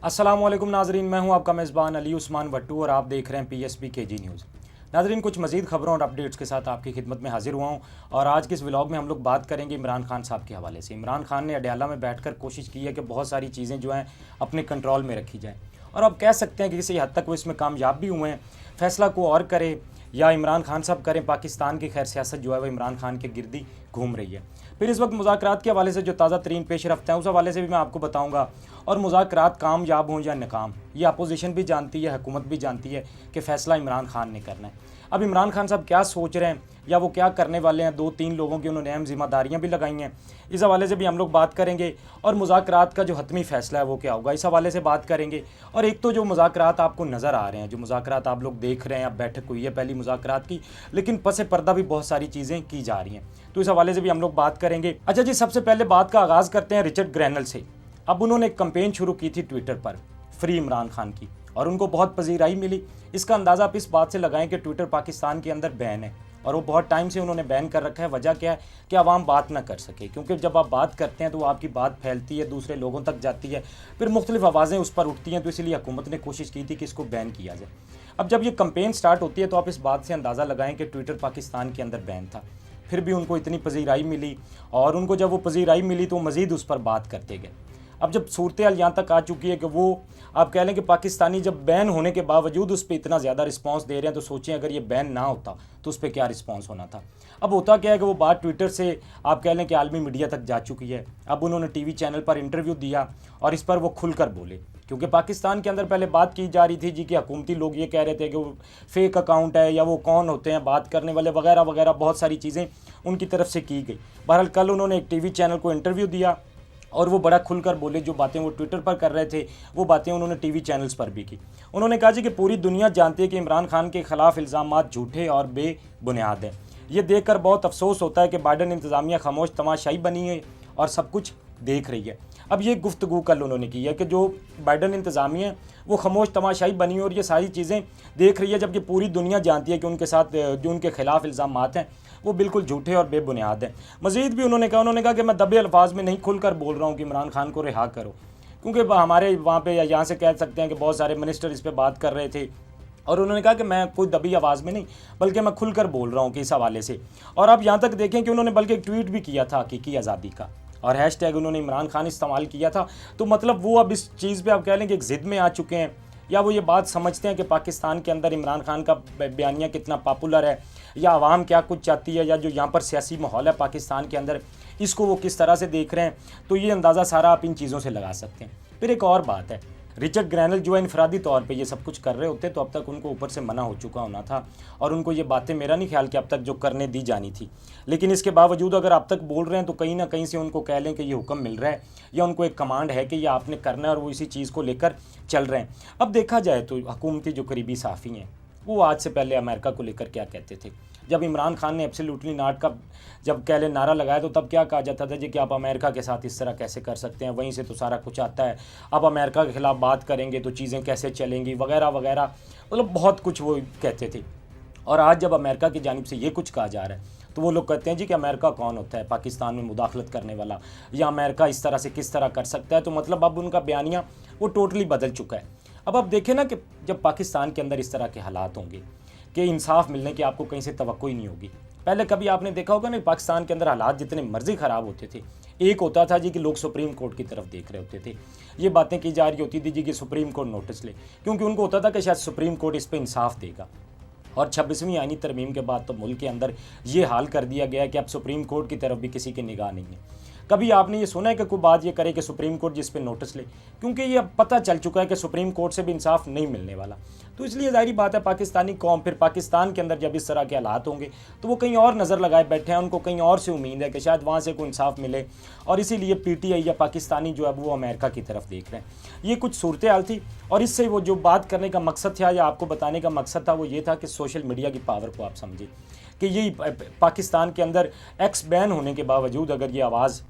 अस्सलामुअलैकुम नाजरीन, मैं हूं आपका मेज़बान अली उस्मान भट्टू और आप देख रहे हैं पीएसपी केजी न्यूज़। नाजरीन, कुछ मज़ीद खबरों और अपडेट्स के साथ आपकी खिदमत में हाजिर हुआ हूं और आज के इस व्लॉग में हम लोग बात करेंगे इमरान खान साहब के हवाले से। इमरान खान ने अडयाला में बैठकर कोशिश की है कि बहुत सारी चीज़ें जो हैं अपने कंट्रोल में रखी जाएँ और अब कह सकते हैं कि किसी हद तक वो इसमें कामयाब भी हुए हैं। फैसला को और करे या इमरान खान साहब करें, पाकिस्तान की खैर सियासत जो है वो इमरान खान के गिरदी घूम रही है। फिर इस वक्त मुज़ाकरात के हवाले से जो ताज़ा तरीन पेश रफ्त है उस हवाले से भी मैं आपको बताऊंगा। और मुज़ाकरात कामयाब हों या नाकाम, ये अपोजिशन भी जानती है, हुकूमत भी जानती है कि फ़ैसला इमरान खान ने करना है। अब इमरान खान साहब क्या सोच रहे हैं या वो क्या करने वाले हैं, 2-3 लोगों की उन्होंने अहम जिम्मेदारियाँ भी लगाई हैं, इस हवाले से भी हम लोग बात करेंगे। और मुज़ाकरात का जो हतमी फ़ैसला है वो क्या होगा, इस हवाले से बात करेंगे। और एक तो जो मुज़ाकरात आपको नज़र आ रहे हैं, जो मुज़ाकरात आप लोग देख रहे हैं, अब बैठक हुई है पहली मुज़ाकरात की, लेकिन पसे पर्दा भी बहुत सारी चीज़ें की जा रही हैं, तो इस हवाले से भी हम लोग बात करेंगे। अच्छा जी, सबसे पहले बात का आगाज़ करते हैं रिचर्ड ग्रैनल से। अब उन्होंने एक कंपेन शुरू की थी ट्विटर पर फ्री इमरान खान की और उनको बहुत पजीराई मिली। इसका अंदाज़ा आप इस बात से लगाएं कि ट्विटर पाकिस्तान के अंदर बैन है और वो बहुत टाइम से उन्होंने बैन कर रखा है। वजह क्या है कि आवाम बात ना कर सके, क्योंकि जब आप बात करते हैं तो आपकी बात फैलती है, दूसरे लोगों तक जाती है, फिर मुख्तलिफ आवाज़ें उस पर उठती हैं, तो इसलिए हुकूमत ने कोशिश की थी कि इसको बैन किया जाए। अब जब ये कंपेन स्टार्ट होती है तो आप इस बात से अंदाज़ा लगाएं कि ट्विटर पाकिस्तान के अंदर बैन था, फिर भी उनको इतनी पजीराई मिली और उनको जब वो पजीराई मिली तो मज़ीद उस पर बात करते गए। अब जब सूरत हाल यहाँ तक आ चुकी है कि वो आप कह लें कि पाकिस्तानी जब बैन होने के बावजूद उस पर इतना ज़्यादा रिस्पांस दे रहे हैं, तो सोचें अगर ये बैन ना होता तो उस पर क्या रिस्पांस होना था। अब होता क्या है कि वो बात ट्विटर से आप कह लें कि आलमी मीडिया तक जा चुकी है। अब उन्होंने टीवी चैनल पर इंटरव्यू दिया और इस पर वो खुलकर बोले, क्योंकि पाकिस्तान के अंदर पहले बात की जा रही थी जी कि हुकूमती लोग ये कह रहे थे कि वो फेक अकाउंट है या वो कौन होते हैं बात करने वाले वगैरह वगैरह, बहुत सारी चीज़ें उनकी तरफ से की गई। बहरहाल कल उन्होंने एक टीवी चैनल को इंटरव्यू दिया और वो बड़ा खुलकर बोले। जो बातें वो ट्विटर पर कर रहे थे वो बातें उन्होंने टीवी चैनल्स पर भी की। उन्होंने कहा जी कि पूरी दुनिया जानती है कि इमरान खान के खिलाफ इल्ज़ामात झूठे और बेबुनियाद हैं। ये देखकर बहुत अफसोस होता है कि बाइडन इंतज़ामिया खामोश तमाशाई बनी है और सब कुछ देख रही है। अब ये गुफ्तगू कल उन्होंने की है कि जो बाइडन इंतज़ामिया है वो खामोश तमाशाई बनी है और ये सारी चीज़ें देख रही है, जबकि पूरी दुनिया जानती है कि उनके साथ जो उनके खिलाफ इल्ज़ामात हैं वो बिल्कुल झूठे और बेबुनियाद हैं। मज़ीद भी उन्होंने कहा कि मैं दबे अल्फाज में नहीं खुलकर बोल रहा हूँ कि इमरान खान को रिहा करो, क्योंकि हमारे वहाँ पे या यहाँ से कह सकते हैं कि बहुत सारे मिनिस्टर इस पर बात कर रहे थे और उन्होंने कहा कि मैं कोई दबी आवाज़ में नहीं बल्कि मैं खुलकर बोल रहा हूँ कि इस हवाले से। और आप यहाँ तक देखें कि उन्होंने बल्कि एक ट्वीट भी किया था हकीकी आज़ादी का और हैशटैग उन्होंने इमरान खान इस्तेमाल किया था। तो मतलब वो अब इस चीज़ पे आप कह लें कि एक ज़िद में आ चुके हैं, या वो ये बात समझते हैं कि पाकिस्तान के अंदर इमरान खान का बयानिया कितना पॉपुलर है या आवाम क्या कुछ चाहती है, या जो यहाँ पर सियासी माहौल है पाकिस्तान के अंदर इसको वो किस तरह से देख रहे हैं। तो ये अंदाज़ा सारा आप इन चीज़ों से लगा सकते हैं। फिर एक और बात है, रिचर्ड ग्रैनल जो है इनफरादी तौर पे ये सब कुछ कर रहे होते तो अब तक उनको ऊपर से मना हो चुका होना था और उनको ये बातें मेरा नहीं ख्याल कि अब तक जो करने दी जानी थी, लेकिन इसके बावजूद अगर अब तक बोल रहे हैं तो कहीं ना कहीं से उनको कह लें कि ये हुक्म मिल रहा है या उनको एक कमांड है कि ये आपने करना है और वो इसी चीज़ को लेकर चल रहे हैं। अब देखा जाए तो हुकूमती जो करीबी साफ़ी हैं वो आज से पहले अमेरिका को लेकर क्या कहते थे। जब इमरान खान ने एब्सोल्युटली नॉट का जब कह लें नारा लगाया तो तब क्या कहा जाता था जी कि आप अमेरिका के साथ इस तरह कैसे कर सकते हैं, वहीं से तो सारा कुछ आता है, आप अमेरिका के ख़िलाफ़ बात करेंगे तो चीज़ें कैसे चलेंगी वगैरह वगैरह, मतलब बहुत कुछ वो कहते थे। और आज जब अमेरिका की जानिब से ये कुछ कहा जा रहा है तो वो लोग कहते हैं जी कि अमेरिका कौन होता है पाकिस्तान में मुदाखलत करने वाला, या अमेरिका इस तरह से किस तरह कर सकता है। तो मतलब अब उनका बयानिया वो टोटली बदल चुका है। अब आप देखें ना कि जब पाकिस्तान के अंदर इस तरह के हालात होंगे कि इंसाफ मिलने की आपको कहीं से तवक्को ही नहीं होगी। पहले कभी आपने देखा होगा ना पाकिस्तान के अंदर हालात जितने मर्जी ख़राब होते थे, एक होता था जी कि लोग सुप्रीम कोर्ट की तरफ देख रहे होते थे, ये बातें की जा रही होती थी जी कि सुप्रीम कोर्ट नोटिस ले, क्योंकि उनको होता था कि शायद सुप्रीम कोर्ट इस पर इंसाफ देगा। और 26वीं आईनी तरमीम के बाद तो मुल्क के अंदर ये हाल कर दिया गया है कि अब सुप्रीम कोर्ट की तरफ भी किसी की निगाह नहीं है। कभी आपने ये सुना है कि कोई बात ये करे कि सुप्रीम कोर्ट जिस पे नोटिस ले, क्योंकि ये अब पता चल चुका है कि सुप्रीम कोर्ट से भी इंसाफ नहीं मिलने वाला। तो इसलिए जाहिर बात है पाकिस्तानी कौम फिर पाकिस्तान के अंदर जब इस तरह के हालात होंगे तो वो कहीं और नज़र लगाए बैठे हैं, उनको कहीं और से उम्मीद है कि शायद वहाँ से कोई इंसाफ मिले, और इसीलिए पीटीआई या पाकिस्तानी जो है वो अमेरिका की तरफ देख रहे हैं। ये कुछ सूरत हाल थी और इससे वो जो बात करने का मकसद था या आपको बताने का मकसद था वो ये था कि सोशल मीडिया की पावर को आप समझिए कि यही पाकिस्तान के अंदर एक्स बैन होने के बावजूद अगर ये आवाज़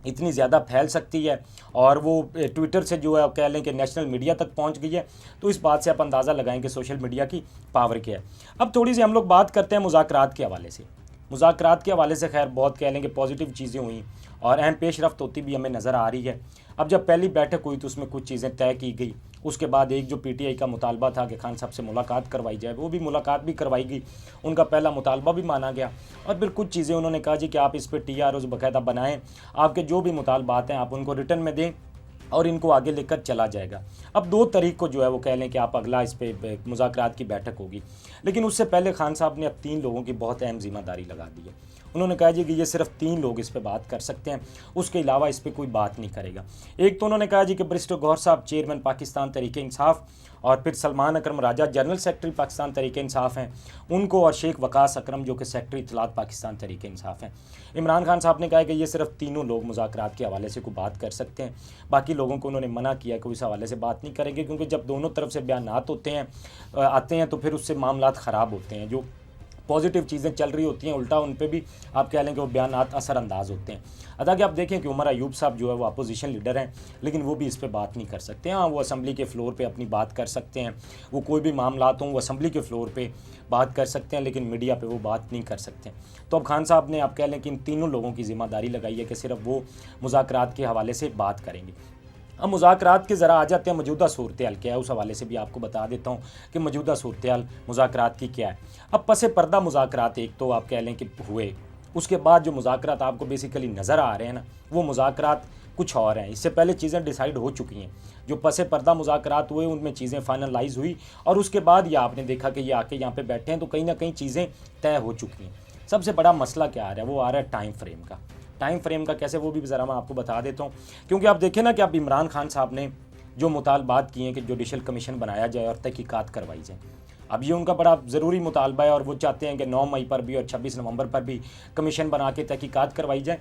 इतनी ज़्यादा फैल सकती है और वो ट्विटर से जो है कह लें कि नेशनल मीडिया तक पहुंच गई है, तो इस बात से आप अंदाज़ा लगाएं कि सोशल मीडिया की पावर क्या है। अब थोड़ी सी हम लोग बात करते हैं मुज़ाकरात के हवाले से। मुज़ाकरात के हवाले से खैर बहुत कह लें कि पॉजिटिव चीज़ें हुई और अहम पेशरफ्त होती भी हमें नज़र आ रही है। अब जब पहली बैठक हुई तो उसमें कुछ चीज़ें तय की गई। उसके बाद एक जो पीटीआई का मुतालबा था कि खान साहब से मुलाकात करवाई जाए, वो भी मुलाकात भी करवाई गई, उनका पहला मुतालबा भी माना गया। और फिर कुछ चीज़ें उन्होंने कहा जी कि आप इस पर TROs बाकायदा बनाएं, आपके जो भी मुतालबात हैं आप उनको रिटर्न में दें और इनको आगे लेकर चला जाएगा। अब 2 तारीख को जो है वो कह लें कि आप अगला इस पे मुज़ाकरात की बैठक होगी, लेकिन उससे पहले खान साहब ने अब 3 लोगों की बहुत अहम जिम्मेदारी लगा दी है। उन्होंने कहा जी कि ये सिर्फ 3 लोग इस पे बात कर सकते हैं, उसके अलावा इस पे कोई बात नहीं करेगा। एक तो उन्होंने कहा जी कि बैरिस्टर गौहर साहब चेयरमैन पाकिस्तान तहरीक इंसाफ, और फिर सलमान अकरम राजा जनरल सेक्रेटरी पाकिस्तान तहरीक इंसाफ हैं उनको, और शेख वकास अकरम जो कि सेक्रेटरी इत्तलात पाकिस्तान तहरीक इंसाफ हैं। इमरान खान साहब ने कहा कि ये सिर्फ तीनों लोग मुज़ाकरात के हवाले से कोई बात कर सकते हैं, बाकी लोगों को उन्होंने मना किया कि इस हवाले से बात नहीं करेंगे, क्योंकि जब दोनों तरफ से बयानात होते हैं आते हैं तो फिर उससे मामलात ख़राब होते हैं। जो पॉजिटिव चीज़ें चल रही होती हैं उल्टा उन पे भी आप कह लें कि वो बयानात असरअंदाज होते हैं। अदा कि आप देखें कि उमर अयूब साहब जो है वो अपोजिशन लीडर हैं, लेकिन वो भी इस पे बात नहीं कर सकते। हाँ, वो असम्बली के फ्लोर पे अपनी बात कर सकते हैं, वो कोई भी मामलात हों वो असम्बली के फ्लोर पे बात कर सकते हैं, लेकिन मीडिया पे वो बात नहीं कर सकते। तो अब खान साहब ने आप कह लें कि इन तीनों लोगों की जिम्मेदारी लगाई है कि सिर्फ वो मुज़ाकरात के हवाले से बात करेंगे। अब मुज़ाकरात के ज़रा आ जाते हैं मौजूदा सूरत हाल क्या है, उस हवाले से भी आपको बता देता हूँ कि मौजूदा सूरत हाल मुज़ाकरात की क्या है। अब पसे पर्दा मुज़ाकरात एक तो आप कह लें कि हुए, उसके बाद जो मुज़ाकरात आपको बेसिकली नज़र आ रहे हैं ना, वो मुज़ाकरात कुछ और हैं। इससे पहले चीज़ें डिसाइड हो चुकी हैं, जो पसे पर्दा मुज़ाकरात हुए उनमें चीज़ें फाइनलाइज हुई, और उसके बाद ये आपने देखा कि ये आके यहाँ पे बैठे हैं तो कहीं ना कहीं चीज़ें तय हो चुकी हैं। सबसे बड़ा मसला क्या आ रहा है, वो आ रहा है टाइम फ्रेम का। टाइम फ्रेम का कैसे, वो भी ज़रा मैं आपको बता देता हूँ, क्योंकि आप देखें ना कि अब इमरान खान साहब ने जो मुतालबात किए हैं कि जुडिशल कमीशन बनाया जाए और तहकीकात करवाई जाए, अब ये उनका बड़ा ज़रूरी मुतालबा है और वो चाहते हैं कि 9 मई पर भी और 26 नवंबर पर भी कमीशन बना के तहकीकात करवाई जाए।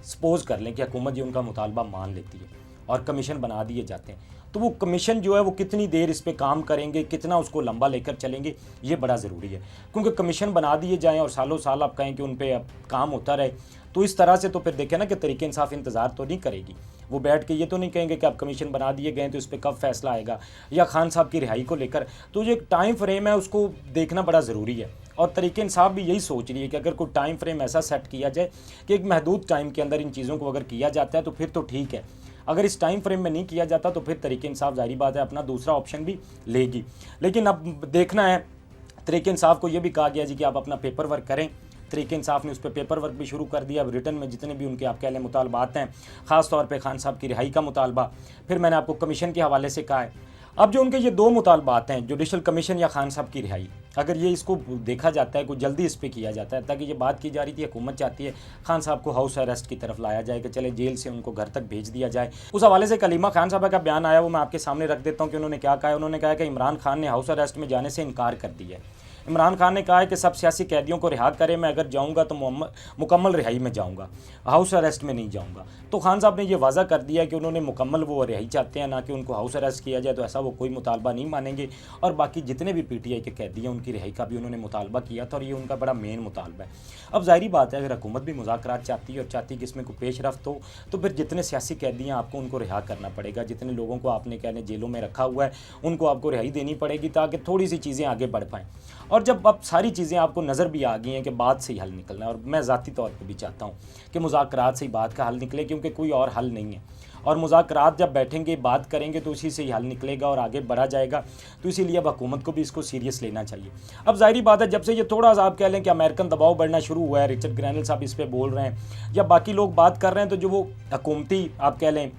सपोज़ कर लें कि हुकूमत ये उनका मुतालबा मान लेती है और कमीशन बना दिए जाते हैं, तो वो कमीशन जो है वो कितनी देर इस पे काम करेंगे, कितना उसको लंबा लेकर चलेंगे, ये बड़ा ज़रूरी है। क्योंकि कमीशन बना दिए जाएँ और सालों साल आप कहें कि उन पर अब काम होता रहे, तो इस तरह से तो फिर देखें ना कि तहरीक इंसाफ इंतज़ार तो नहीं करेगी। वो बैठ के ये तो नहीं कहेंगे कि अब कमीशन बना दिए गए तो इस पर कब फैसला आएगा, या खान साहब की रिहाई को लेकर। तो जो एक टाइम फ्रेम है उसको देखना बड़ा ज़रूरी है, और तहरीक इंसाफ भी यही सोच रही है कि अगर कोई टाइम फ्रेम ऐसा सेट किया जाए कि एक महदूद टाइम के अंदर इन चीज़ों को अगर किया जाता है तो फिर तो ठीक है। अगर इस टाइम फ्रेम में नहीं किया जाता तो फिर तहरीक इंसाफ ज़ाहिर बात है अपना दूसरा ऑप्शन भी लेगी। लेकिन अब देखना है, तहरीक इंसाफ को ये भी कहा गया जी कि आप अपना पेपर वर्क करें। तहरीक इंसाफ ने उस पर पेपर वर्क भी शुरू कर दिया। अब रिटर्न में जितने भी उनके आप कह लें मुतालबात हैं, ख़ास तौर पे खान साहब की रिहाई का मुतालबा, फिर मैंने आपको कमीशन के हवाले से कहा है। अब जो उनके ये 2 मुतालबात हैं, जुडिशल कमीशन या खान साहब की रिहाई, अगर ये इसको देखा जाता है कुछ जल्दी इस पर किया जाता है, ताकि ये बात की जा रही थी हुकूमत चाहती है खान साहब को हाउस अरेस्ट की तरफ लाया जाए कि चले जेल से उनको घर तक भेज दिया जाए। उस हवाले से कलीमा खान साहब का बयान आया, वो मैं आपके सामने रख देता हूँ कि उन्होंने क्या कहा है। उन्होंने कहा कि इमरान खान ने हाउस अरेस्ट में जाने से इनकार कर दिया है। इमरान खान ने कहा है कि सब सियासी कैदियों को रिहा करें, मैं अगर जाऊंगा तो मुकम्मल रिहाई में जाऊंगा, हाउस अरेस्ट में नहीं जाऊंगा। तो खान साहब ने यह वाज़ा कर दिया कि उन्होंने मुकम्मल वो रिहाई चाहते हैं, ना कि उनको हाउस अरेस्ट किया जाए। तो ऐसा वो कोई मुतालबा नहीं मानेंगे, और बाकी जितने भी PTI के कैदी हैं उनकी रिहाई का भी उन्होंने मुतालबा किया था, और ये उनका बड़ा मेन मुतालबा है। अब ज़ाहिर बात है, अगर हुकूमत भी मुज़ाकरात चाहती है और चाहती है कि इसमें कोई पेशरफ्त हो, तो फिर जितने सियासी कैदी हैं आपको उनको रिहा करना पड़ेगा। जितने लोगों को आपने कहने जेलों में रखा हुआ है उनको आपको रिहाई देनी पड़ेगी, ताकि थोड़ी सी चीज़ें आगे बढ़ पाएँ। और जब अब सारी चीज़ें आपको नज़र भी आ गई हैं कि बात से ही हल निकलना है, और मैं ज़ाती तौर पे भी चाहता हूँ कि मुज़ाकरात से ही बात का हल निकले, क्योंकि कोई और हल नहीं है। और मुज़ाकरात जब बैठेंगे बात करेंगे तो उसी से ही हल निकलेगा और आगे बढ़ा जाएगा। तो इसीलिए अब हुकूमत को भी इसको सीरियस लेना चाहिए। अब ज़ाहिर बात है, जब से ये थोड़ा सा आप कह लें कि अमेरिकन दबाव बढ़ना शुरू हुआ है, रिचर्ड ग्रैनल साहब इस पर बोल रहे हैं या बाकी लोग बात कर रहे हैं, तो जो वो हुकूमती आप कह लें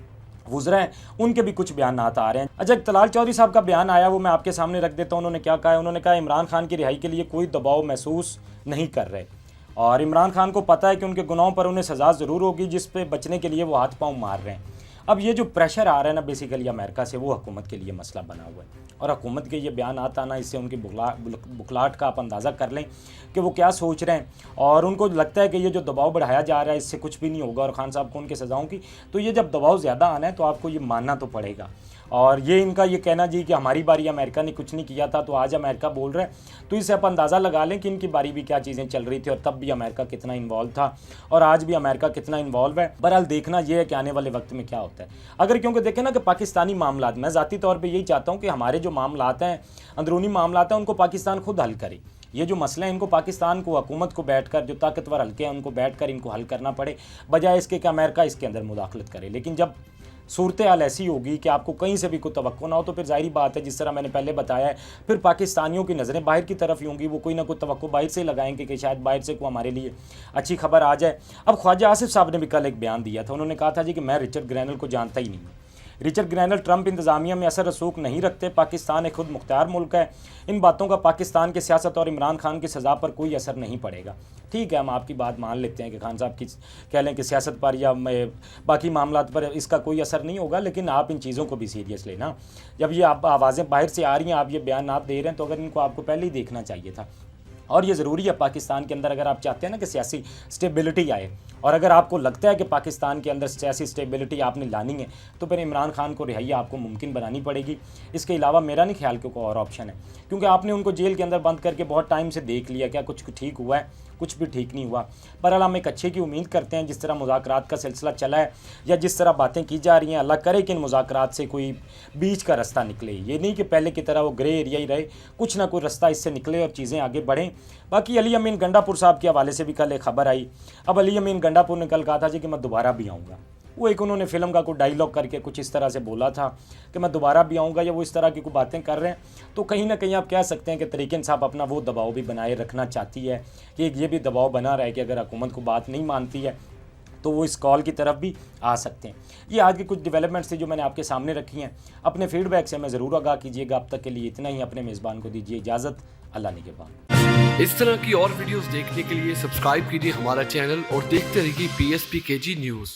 गुजरा है उनके भी कुछ बयान आ रहे हैं। अच्छा, तलाल चौधरी साहब का बयान आया, वो मैं आपके सामने रख देता हूँ। उन्होंने क्या कहा है, उन्होंने कहा इमरान खान की रिहाई के लिए कोई दबाव महसूस नहीं कर रहे, और इमरान खान को पता है कि उनके गुनाहों पर उन्हें सज़ा ज़रूर होगी, जिस पे बचने के लिए वो हाथ पांव मार रहे हैं। अब ये जो प्रेशर आ रहा है ना बेसिकली अमेरिका से, वो हुकूमत के लिए मसला बना हुआ है, और हुकूमत के ये बयान आता ना, इससे उनकी बुखलाहट का आप अंदाज़ा कर लें कि वो क्या सोच रहे हैं। और उनको लगता है कि ये जो दबाव बढ़ाया जा रहा है इससे कुछ भी नहीं होगा, और खान साहब को उनके सज़ाओं की, तो ये जब दबाव ज़्यादा आना है तो आपको ये मानना तो पड़ेगा। और ये इनका ये कहना जी कि हमारी बारी अमेरिका ने कुछ नहीं किया था तो आज अमेरिका बोल रहा है, तो इससे आप अंदाज़ा लगा लें कि इनकी बारी भी क्या चीज़ें चल रही थी, और तब भी अमेरिका कितना इन्वॉल्व था और आज भी अमेरिका कितना इन्वॉल्व है। बहरहाल देखना ये है कि आने वाले वक्त में क्या होता है। अगर क्योंकि देखें ना कि पाकिस्तानी मामलात, मैं ज़ाती तौर पर यही चाहता हूँ कि हमारे जो मामलात हैं, अंदरूनी मामलात हैं, उनको पाकिस्तान खुद हल करे। ये जो मसले हैं इनको पाकिस्तान को, हुकूमत को बैठकर, जो ताकतवर हल्के हैं उनको बैठकर इनको हल करना पड़े, बजाय इसके कि अमेरिका इसके अंदर मुदाखलत करे। लेकिन जब सूरत हाल ऐसी होगी कि आपको कहीं से भी कोई तवक्को ना हो, तो फिर जाहिर बात है, जिस तरह मैंने पहले बताया है, फिर पाकिस्तानियों की नज़रें बाहर की तरफ ही होंगी। वो कोई ना कोई तवक्को बाहर से लगाएंगे कि शायद बाहर से कोई हमारे लिए अच्छी खबर आ जाए। अब ख्वाजा आसिफ साहब ने भी कल एक बयान दिया था, उन्होंने कहा था जी कि मैं रिचर्ड ग्रैनल को जानता ही नहीं हूँ। रिचर्ड ग्रैनल ट्रंप इंतज़ामिया में असर रसूख नहीं रखते। पाकिस्तान एक खुद मुख्तार मुल्क है। इन बातों का पाकिस्तान की सियासत और इमरान खान की सज़ा पर कोई असर नहीं पड़ेगा। ठीक है, हम आपकी बात मान लेते हैं कि खान साहब की कह लें कि सियासत पर या बाकी मामलात पर इसका कोई असर नहीं होगा, लेकिन आप इन चीज़ों को भी सीरियस लेना। जब ये आप आवाज़ें बाहर से आ रही हैं, आप ये बयान आप दे रहे हैं, तो अगर इनको आपको पहले ही देखना चाहिए था। और ये ज़रूरी है पाकिस्तान के अंदर, अगर आप चाहते हैं ना कि सियासी स्टेबिलिटी आए, और अगर आपको लगता है कि पाकिस्तान के अंदर सियासी स्टेबिलिटी आपने लानी है, तो फिर इमरान खान को रिहाई आपको मुमकिन बनानी पड़ेगी। इसके अलावा मेरा नहीं ख्याल कि कोई और ऑप्शन है, क्योंकि आपने उनको जेल के अंदर बंद करके बहुत टाइम से देख लिया, क्या कुछ ठीक हुआ है? कुछ भी ठीक नहीं हुआ। बहरहाल हम एक अच्छे की उम्मीद करते हैं, जिस तरह मुज़ाकरात का सिलसिला चला है या जिस तरह बातें की जा रही हैं, अल्लाह करे कि इन मुज़ाकरात से कोई बीच का रास्ता निकले। ये नहीं कि पहले की तरह वो ग्रे एरिया ही रहे, कुछ ना कोई रास्ता इससे निकले और चीज़ें आगे बढ़ें। बाकी अली अमीन गंडापुर साहब के हवाले से भी कल एक खबर आई। अब अली अमीन गंडापुर ने कल कहा था जी कि मैं दोबारा भी आऊँगा। वो एक उन्होंने फिल्म का कोई डायलॉग करके कुछ इस तरह से बोला था कि मैं दोबारा भी आऊँगा, या वो इस तरह की कोई बातें कर रहे हैं। तो कहीं ना कहीं आप कह सकते हैं कि तरीक़ इंसाफ अपना वो दबाव भी बनाए रखना चाहती है कि ये भी दबाव बना रहा है कि अगर हुकूमत को बात नहीं मानती है तो वो इस कॉल की तरफ भी आ सकते हैं। ये आज की कुछ डेवलपमेंट्स थी जो मैंने आपके सामने रखी हैं। अपने फीडबैक से हमें ज़रूर आगाह कीजिएगा। अब तक के लिए इतना ही। अपने मेज़बान को दीजिए इजाज़त। अल्लाह निगहबान। इस तरह की और वीडियोस देखने के लिए सब्सक्राइब कीजिए हमारा चैनल और देखते रहिए PSPKG न्यूज़।